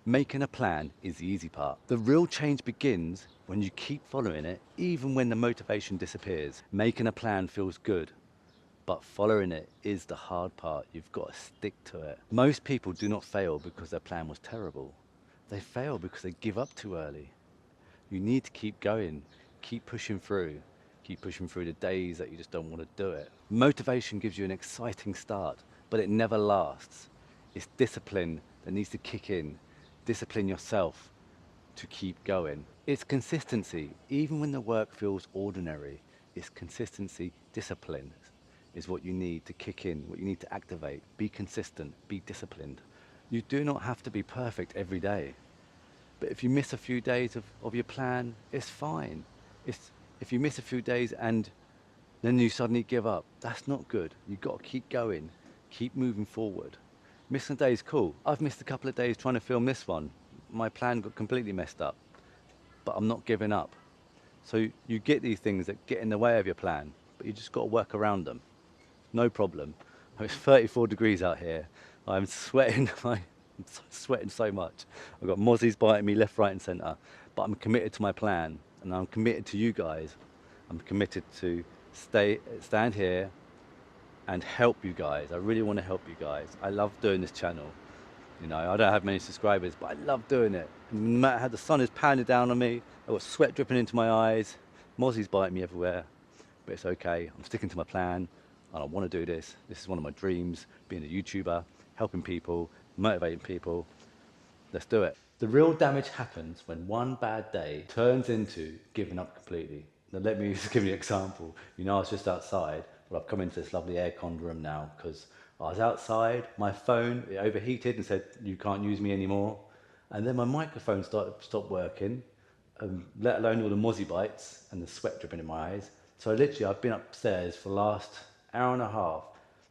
Making a plan is the easy part. The real change begins when you keep following it, even when the motivation disappears. Making a plan feels good, but following it is the hard part. You've got to stick to it. Most people do not fail because their plan was terrible. They fail because they give up too early. You need to keep going, keep pushing through the days that you just don't want to do it. Motivation gives you an exciting start, but it never lasts. It's discipline that needs to kick in. Discipline yourself to keep going. It's consistency, even when the work feels ordinary. It's consistency, discipline is what you need to kick in, what you need to activate. Be consistent, be disciplined. You do not have to be perfect every day. But if you miss a few days of your plan, it's fine. If you miss a few days and then you suddenly give up, that's not good. You've got to keep going, keep moving forward. Missing a day is cool. I've missed a couple of days trying to film this one. My plan got completely messed up, but I'm not giving up. So you get these things that get in the way of your plan, but you just got to work around them. No problem. It's 34 degrees out here. I'm sweating. I'm sweating so much. I've got mozzies biting me left, right, and centre. But I'm committed to my plan, and I'm committed to you guys. I'm committed to stand here and help you guys. I really want to help you guys. I love doing this channel. You know, I don't have many subscribers, but I love doing it. No matter how the sun is pounding down on me, I've got sweat dripping into my eyes, mozzies biting me everywhere, but it's okay. I'm sticking to my plan, and I want to do this. This is one of my dreams, being a YouTuber, helping people, motivating people. Let's do it. The real damage happens when one bad day turns into giving up completely. Now let me just give you an example. You know, I was just outside, but I've come into this lovely air-conned room now because I was outside, my phone, it overheated and said, you can't use me anymore. And then my microphone stopped working, let alone all the mozzie bites and the sweat dripping in my eyes. So literally I've been upstairs for the last hour and a half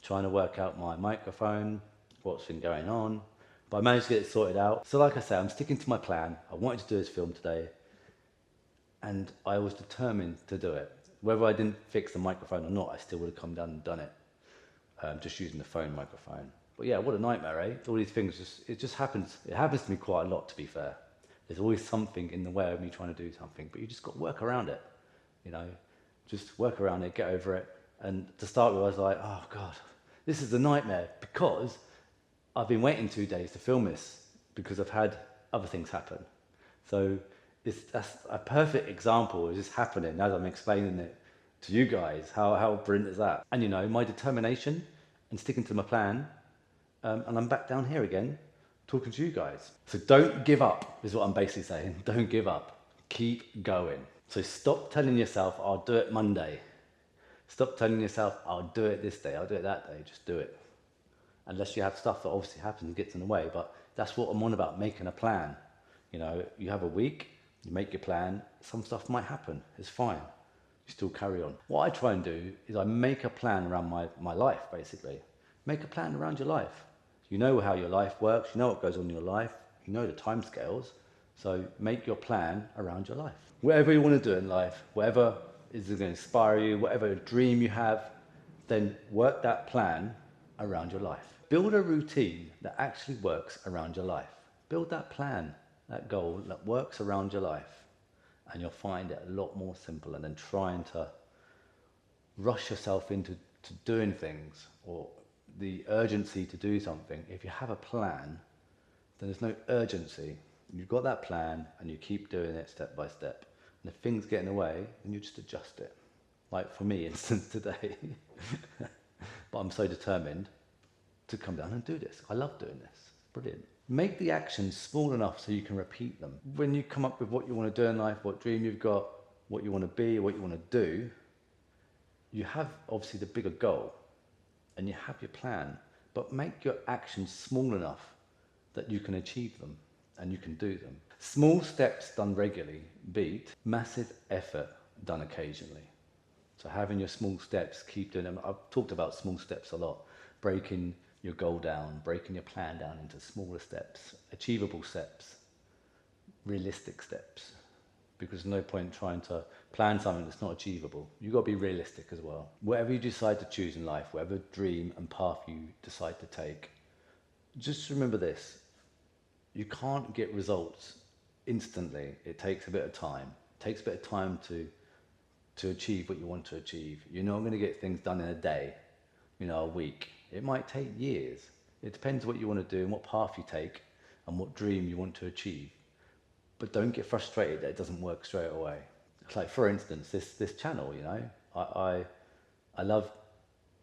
trying to work out my microphone, what's been going on, but I managed to get it sorted out. So like I say, I'm sticking to my plan. I wanted to do this film today, and I was determined to do it. Whether I didn't fix the microphone or not, I still would have come down and done it, just using the phone microphone. But yeah, what a nightmare, eh? All these things, it just happens. It happens to me quite a lot, to be fair. There's always something in the way of me trying to do something, but you just got to work around it, you know? Just work around it, get over it. And to start with, I was like, oh God, this is a nightmare, because I've been waiting 2 days to film this because I've had other things happen. So that's a perfect example of just happening as I'm explaining it to you guys. How brilliant is that? And you know, my determination and sticking to my plan, and I'm back down here again talking to you guys. So don't give up is what I'm basically saying. Don't give up. Keep going. So stop telling yourself, I'll do it Monday. Stop telling yourself, I'll do it this day, I'll do it that day. Just do it. Unless you have stuff that obviously happens and gets in the way, but that's what I'm on about, making a plan. You know, you have a week, you make your plan, some stuff might happen, it's fine. You still carry on. What I try and do is I make a plan around my life, basically. Make a plan around your life. You know how your life works, you know what goes on in your life, you know the timescales, so make your plan around your life. Whatever you want to do in life, whatever is going to inspire you, whatever dream you have, then work that plan around your life. Build a routine that actually works around your life. Build that plan, that goal that works around your life, and you'll find it a lot more simple than trying to rush yourself into doing things, or the urgency to do something. If you have a plan, then there's no urgency. You've got that plan and you keep doing it step by step. And if things get in the way, then you just adjust it. Like for me, instance, today. But I'm so determined to come down and do this. I love doing this. Brilliant. Make the actions small enough so you can repeat them. When you come up with what you want to do in life, what dream you've got, what you want to be, what you want to do, you have obviously the bigger goal and you have your plan, but make your actions small enough that you can achieve them and you can do them. Small steps done regularly beat massive effort done occasionally. So having your small steps, keep doing them. I've talked about small steps a lot. Breaking your goal down, breaking your plan down into smaller steps, achievable steps, realistic steps. Because there's no point trying to plan something that's not achievable. You've got to be realistic as well. Whatever you decide to choose in life, whatever dream and path you decide to take, just remember this. you can't get results instantly. It takes a bit of time. It takes a bit of time to achieve what you want to achieve. You're not going to get things done in a day, a week. It might take years. It depends what you want to do and what path you take and what dream you want to achieve. But don't get frustrated that it doesn't work straight away. Like for instance, this channel, I love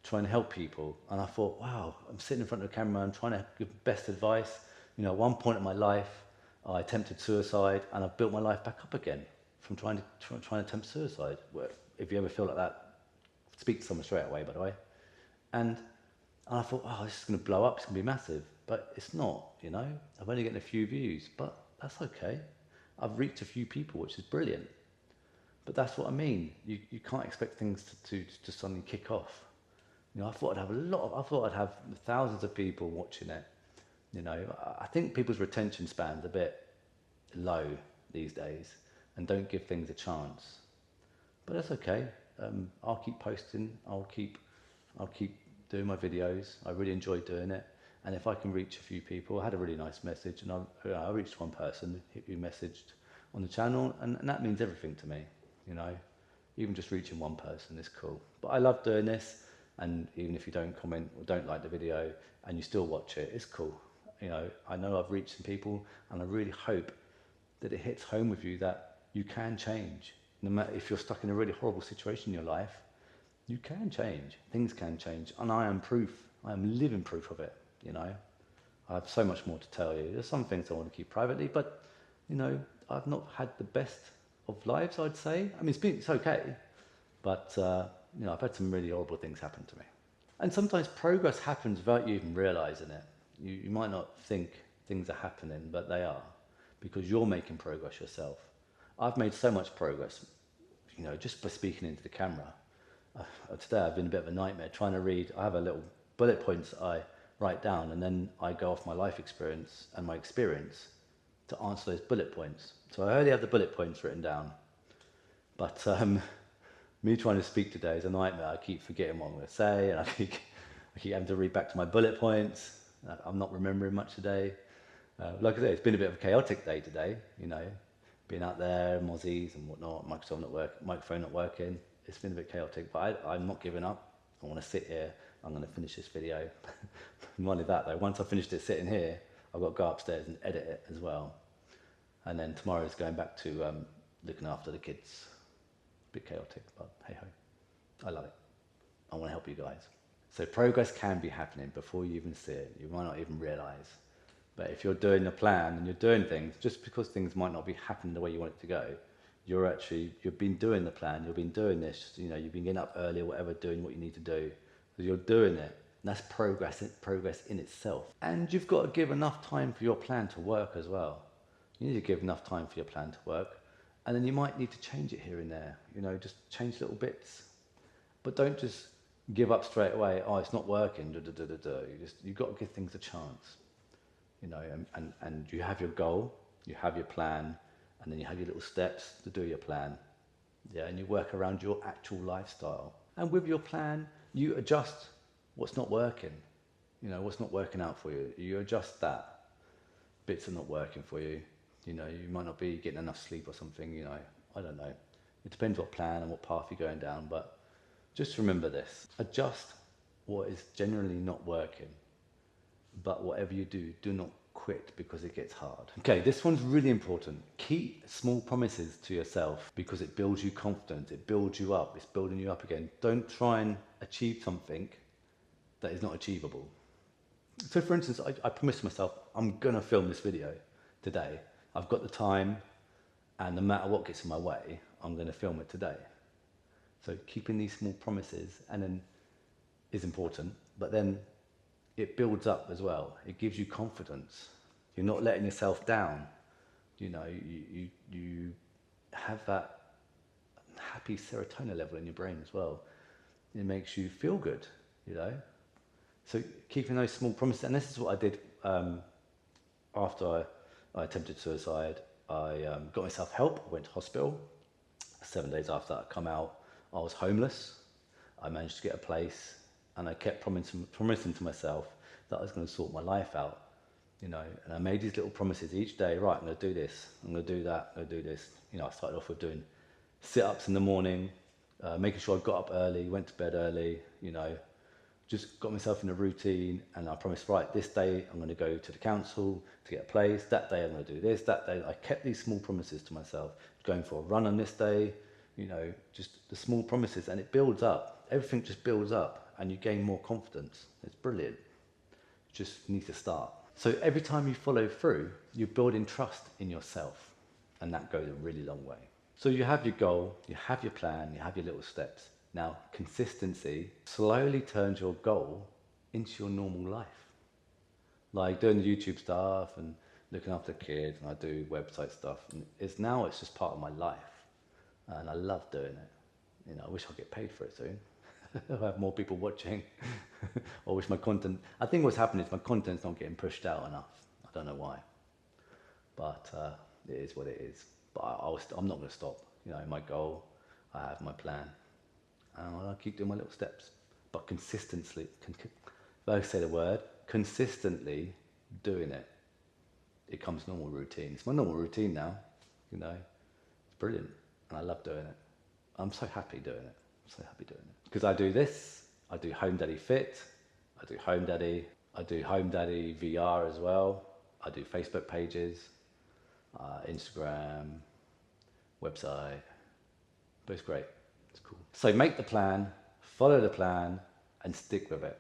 trying to help people, and I thought, wow, I'm sitting in front of the camera, I'm trying to give best advice. At one point in my life, I attempted suicide, and I've built my life back up again from trying to attempt suicide. If you ever feel like that, speak to someone straight away, by the way. And I thought, oh, this is going to blow up, it's going to be massive. But it's not, I've only getting a few views, but that's okay. I've reached a few people, which is brilliant. But that's what I mean. You can't expect things to suddenly kick off. I thought I'd have thousands of people watching it. I think people's retention span's a bit low these days and don't give things a chance. But that's okay. I'll keep posting. I'll keep doing my videos. I really enjoy doing it. And if I can reach a few people, I had a really nice message, and I reached one person who messaged on the channel, and that means everything to me. Even just reaching one person is cool. But I love doing this, and even if you don't comment or don't like the video and you still watch it, it's cool. I know I've reached some people, and I really hope that it hits home with you that you can change. No matter if you're stuck in a really horrible situation in your life, you can change. Things can change, and I am proof. I am living proof of it. I have so much more to tell you. There's some things I want to keep privately, but I've not had the best of lives, I'd say. I mean, it's okay, but I've had some really horrible things happen to me. And sometimes progress happens without you even realizing it. You might not think things are happening, but they are, because you're making progress yourself. I've made so much progress, just by speaking into the camera. Today I've been a bit of a nightmare trying to read. I have a little bullet points I write down, and then I go off my life experience and my experience to answer those bullet points. So I already have the bullet points written down, but me trying to speak today is a nightmare. I keep forgetting what I'm going to say, and I keep having to read back to my bullet points. I'm not remembering much today. Like I said, it's been a bit of a chaotic day today, being out there, mozzies and whatnot, microphone not working. It's been a bit chaotic, but I'm not giving up. I want to sit here. I'm going to finish this video. Not only that though, once I've finished it sitting here, I've got to go upstairs and edit it as well. And then tomorrow's going back to looking after the kids. A bit chaotic, but hey ho. I love it. I want to help you guys. So progress can be happening before you even see it. You might not even realize. But if you're doing a plan and you're doing things, just because things might not be happening the way you want it to go, you've been doing the plan, you've been doing this, you've been getting up early or whatever, doing what you need to do. So you're doing it. And that's progress in itself. And you've got to give enough time for your plan to work as well. You need to give enough time for your plan to work. And then you might need to change it here and there, just change little bits. But don't just give up straight away. Oh, it's not working. You've got to give things a chance, and you have your goal, you have your plan, and then you have your little steps to do your plan. Yeah, and you work around your actual lifestyle. And with your plan, you adjust what's not working, what's not working out for you. You adjust that. Bits are not working for you. You might not be getting enough sleep or something, I don't know. It depends what plan and what path you're going down, but just remember this. Adjust what is generally not working, but whatever you do, do not quit because it gets hard. Okay, this one's really important. Keep small promises to yourself because it builds you confidence, it builds you up, it's building you up again. Don't try and achieve something that is not achievable. So for instance, I promised myself, I'm gonna film this video today. I've got the time, and no matter what gets in my way, I'm gonna film it today. So keeping these small promises and then is important, but then it builds up as well. It gives you confidence. You're not letting yourself down. You have that happy serotonin level in your brain as well. It makes you feel good, So keeping those small promises, and this is what I did after I attempted suicide. I got myself help, I went to hospital. 7 days after I come out, I was homeless. I managed to get a place, and I kept promising to myself that I was going to sort my life out. you know, and I made these little promises each day. Right, I'm going to do this, I'm going to do that, I'm going to do this. You know, I started off with doing sit-ups in the morning, making sure I got up early, went to bed early, you know, just got myself in a routine. And I promised, right, this day I'm going to go to the council to get a place, that day I'm going to do this, that day. I kept these small promises to myself, going for a run on this day, you know, just the small promises, and it builds up. Everything just builds up and you gain more confidence. It's brilliant. You just need to start. So every time you follow through, you're building trust in yourself, and that goes a really long way. So you have your goal, you have your plan, you have your little steps. Now, consistency slowly turns your goal into your normal life. Like doing the YouTube stuff and looking after kids, and I do website stuff. And it's just part of my life, and I love doing it. You know, I wish I'd get paid for it soon. I have more people watching. I wish my content. I think what's happening is my content's not getting pushed out enough. I don't know why, but it is what it is. But I'm not going to stop. You know, my goal, I have my plan, and I'll keep doing my little steps. But consistently, if I say the word, consistently doing it, it becomes normal routine. It's my normal routine now. You know, it's brilliant, and I love doing it. I'm so happy doing it. I'm so happy doing it because I do this. I do Home Daddy Fit. I do Home Daddy. I do Home Daddy VR as well. I do Facebook pages, Instagram, website. But it's great. It's cool. So make the plan, follow the plan, and stick with it.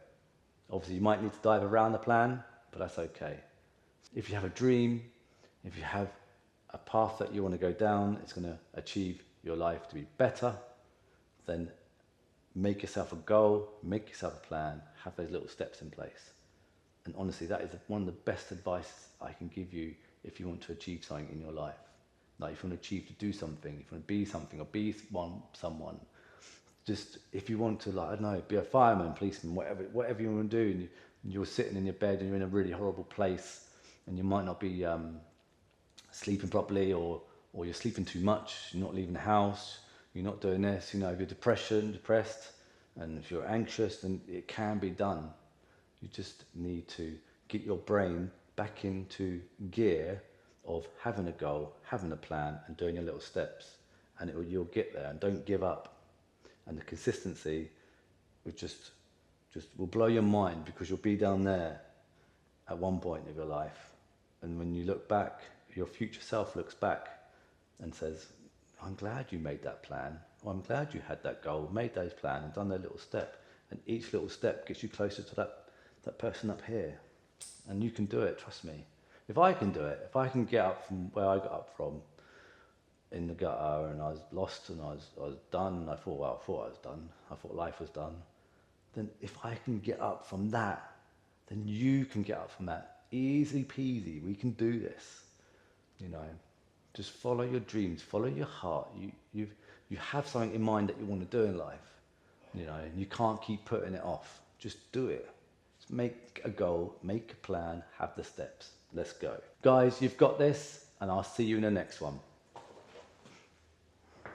Obviously, you might need to dive around the plan, but that's okay. If you have a dream, if you have a path that you want to go down, it's going to achieve your life to be better, then make yourself a goal, make yourself a plan, have those little steps in place. And honestly, that is one of the best advice I can give you if you want to achieve something in your life. Like if you want to achieve to do something, if you want to be something or be someone, just if you want to, like, I don't know, be a fireman, policeman, whatever you want to do, and you're sitting in your bed and you're in a really horrible place and you might not be sleeping properly, or you're sleeping too much, you're not leaving the house, you're not doing this, you know, if you're depressed, and if you're anxious, then it can be done. You just need to get your brain back into gear of having a goal, having a plan, and doing your little steps, and you'll get there. And don't give up. And the consistency will blow your mind, because you'll be down there at one point of your life, and when you look back, your future self looks back and says, I'm glad you made that plan, or I'm glad you had that goal, made those plans and done that little step. And each little step gets you closer to that person up here. And you can do it, trust me. If I can do it, if I can get up from where I got up from, in the gutter, and I was lost, and I was done, and I thought I was done, I thought life was done, then if I can get up from that, then you can get up from that. Easy peasy, we can do this. You know, just follow your dreams, follow your heart. You have something in mind that you want to do in life, you know, and you can't keep putting it off. Just do it. Just make a goal, make a plan, have the steps. Let's go. Guys, you've got this, and I'll see you in the next one.